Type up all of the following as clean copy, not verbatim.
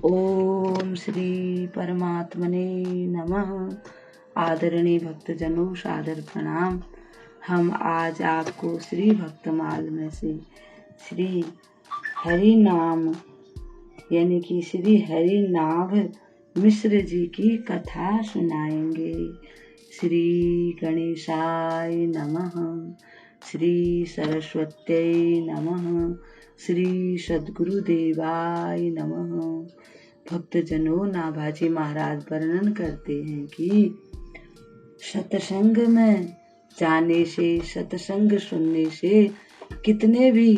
ओम श्री परमात्मने नमः। आदरणीय भक्तजनों, सादर प्रणाम। हम आज आपको श्री भक्तमाल में से श्री हरि नाम यानी कि श्री हरि नाभ मिश्र जी की कथा सुनाएंगे। श्री गणेशाय नमः, श्री सरस्वत्यै नमः, श्री सद्गुरुदेवाय नमः। भक्तजनों, नाभाजी महाराज वर्णन करते हैं कि सत्संग में जाने से, सत्संग सुनने से कितने भी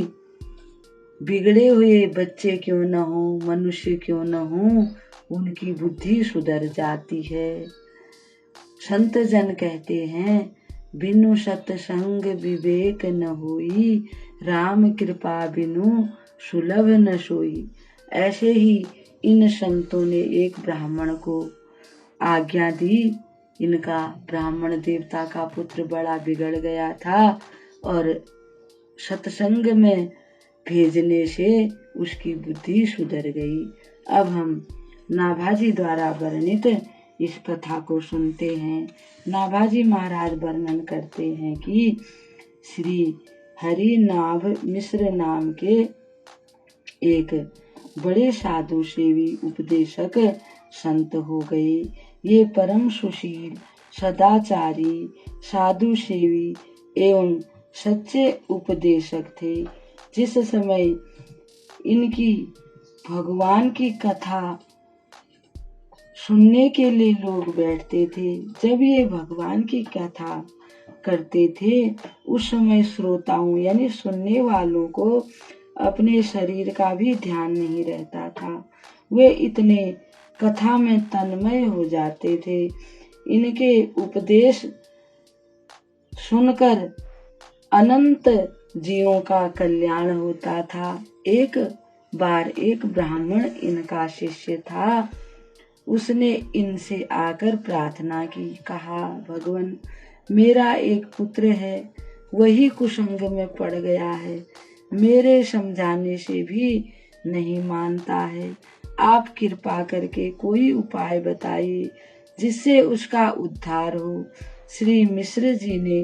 बिगड़े हुए बच्चे क्यों न हो, मनुष्य क्यों न हो, उनकी बुद्धि सुधर जाती है। संत जन कहते हैं, बिनु सत्संग विवेक न होई, राम कृपा बिनु सुलभ न सोई। ऐसे ही इन संतों ने एक ब्राह्मण को आज्ञा दी। इनका ब्राह्मण देवता का पुत्र बड़ा बिगड़ गया था और सत्संग में भेजने से उसकी बुद्धि सुधर गई। अब हम नाभाजी द्वारा वर्णित इस कथा को सुनते हैं। नाभाजी महाराज वर्णन करते हैं कि श्री हरि नाभ मिश्र नाम के एक बड़े साधु सेवी उपदेशक संत हो गए। ये परम सुशील, सदाचारी, साधु सेवी एवं सच्चे उपदेशक थे। जिस समय इनकी भगवान की कथा सुनने के लिए लोग बैठते थे, जब ये भगवान की कथा करते थे, उस समय श्रोताओं यानी सुनने वालों को अपने शरीर का भी ध्यान नहीं रहता था। वे इतने कथा में तन्मय हो जाते थे। इनके उपदेश सुनकर अनंत जीवों का कल्याण होता था। एक बार एक ब्राह्मण इनका शिष्य था। उसने इनसे आकर प्रार्थना की, कहा, भगवान, मेरा एक पुत्र है, वही कुसंग में पड़ गया है, मेरे समझाने से भी नहीं मानता है। आप कृपा करके कोई उपाय बताइए जिससे उसका उद्धार हो। श्री मिश्र जी ने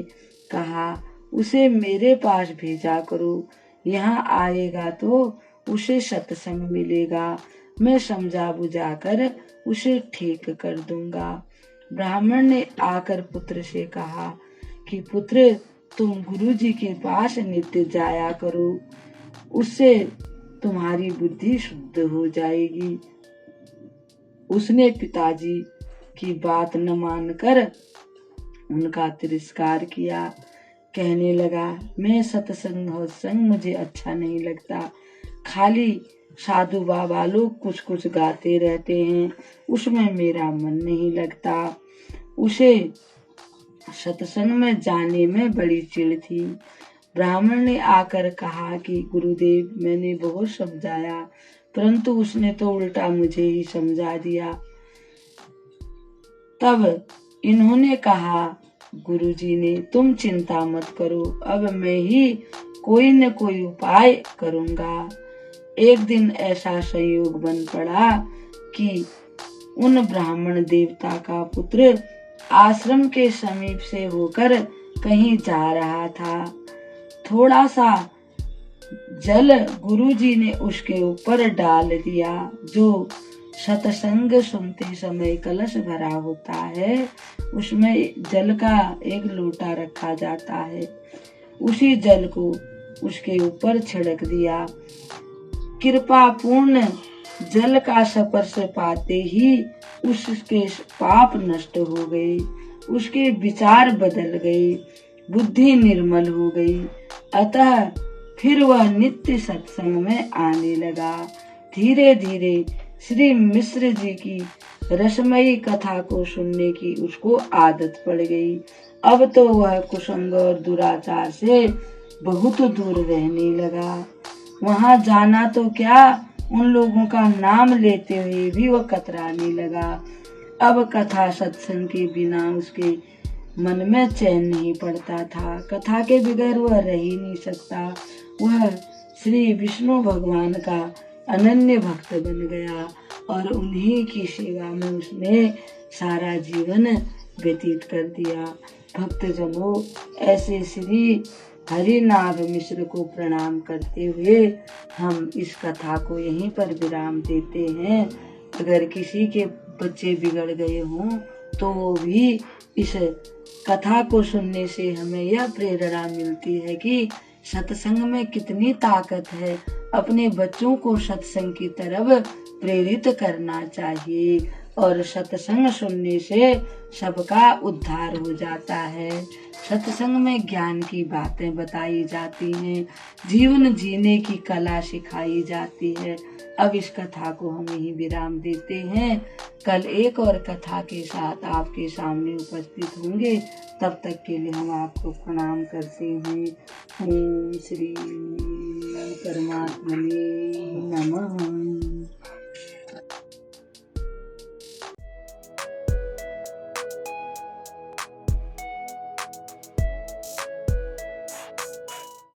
कहा, उसे मेरे पास भेजा करो, यहाँ आएगा तो उसे सत्संग मिलेगा, मैं समझा बुझाकर उसे ठीक कर दूंगा। ब्राह्मण ने आकर पुत्र से कहा कि पुत्र, तुम गुरु जी के पास नित्य जाया करो, उससे तुम्हारी बुद्धि शुद्ध हो जाएगी। उसने पिताजी की बात न मानकर उनका तिरस्कार किया। कहने लगा, मैं सत्संग मुझे अच्छा नहीं लगता, खाली साधु बाबा लोग कुछ कुछ गाते रहते हैं, उसमें मेरा मन नहीं लगता। उसे सत्संग में जाने में बड़ी चिढ़ थी। ब्राह्मण ने आकर कहा कि गुरुदेव, मैंने बहुत समझाया, परंतु उसने तो उल्टा मुझे ही समझा दिया। तब इन्होंने कहा, गुरुजी ने, तुम चिंता मत करो, अब मैं ही कोई न कोई उपाय करूंगा। एक दिन ऐसा संयोग बन पड़ा कि उन ब्राह्मण देवता का पुत्र आश्रम के समीप से होकर कहीं जा रहा था। थोड़ा सा जल गुरुजी ने उसके ऊपर डाल दिया। जो सत्संग सुनते समय कलश भरा होता है, उसमें जल का एक लोटा रखा जाता है, उसी जल को उसके ऊपर छिड़क दिया। कृपा पूर्ण जल का स्पर्श पाते ही उसके पाप नष्ट हो गए, उसके विचार बदल गए, बुद्धि निर्मल हो गई। अतः फिर वह नित्य सत्संग में आने लगा। धीरे धीरे श्री मिश्र जी की रसमयी कथा को सुनने की उसको आदत पड़ गई। अब तो वह कुसंग और दुराचार से बहुत दूर रहने लगा। वहां जाना तो क्या, उन लोगों का नाम लेते हुए भी वह कतराने लगा। अब कथा सत्संग के बिना उसके मन में चैन नहीं पड़ता था। कथा के बगैर वह रह ही नहीं सकता। वह श्री विष्णु भगवान का अनन्य भक्त बन गया। और उन्हीं की सेवा में उसने सारा जीवन व्यतीत कर दिया। भक्तजनों, ऐसे श्री हरिनाभ मिश्र को प्रणाम करते हुए हम इस कथा को यहीं पर विराम देते हैं। अगर किसी के बच्चे बिगड़ गए हों तो वो भी इस कथा को सुनने से हमें यह प्रेरणा मिलती है कि सत्संग में कितनी ताकत है। अपने बच्चों को सत्संग की तरफ प्रेरित करना चाहिए और सत्संग सुनने से सबका उद्धार हो जाता है। सत्संग में ज्ञान की बातें बताई जाती हैं, जीवन जीने की कला सिखाई जाती है। अब इस कथा को हम यहीं विराम देते हैं। कल एक और कथा के साथ आपके सामने उपस्थित होंगे। तब तक के लिए हम आपको प्रणाम करते हैं। ओम श्री परमात्मने नमः।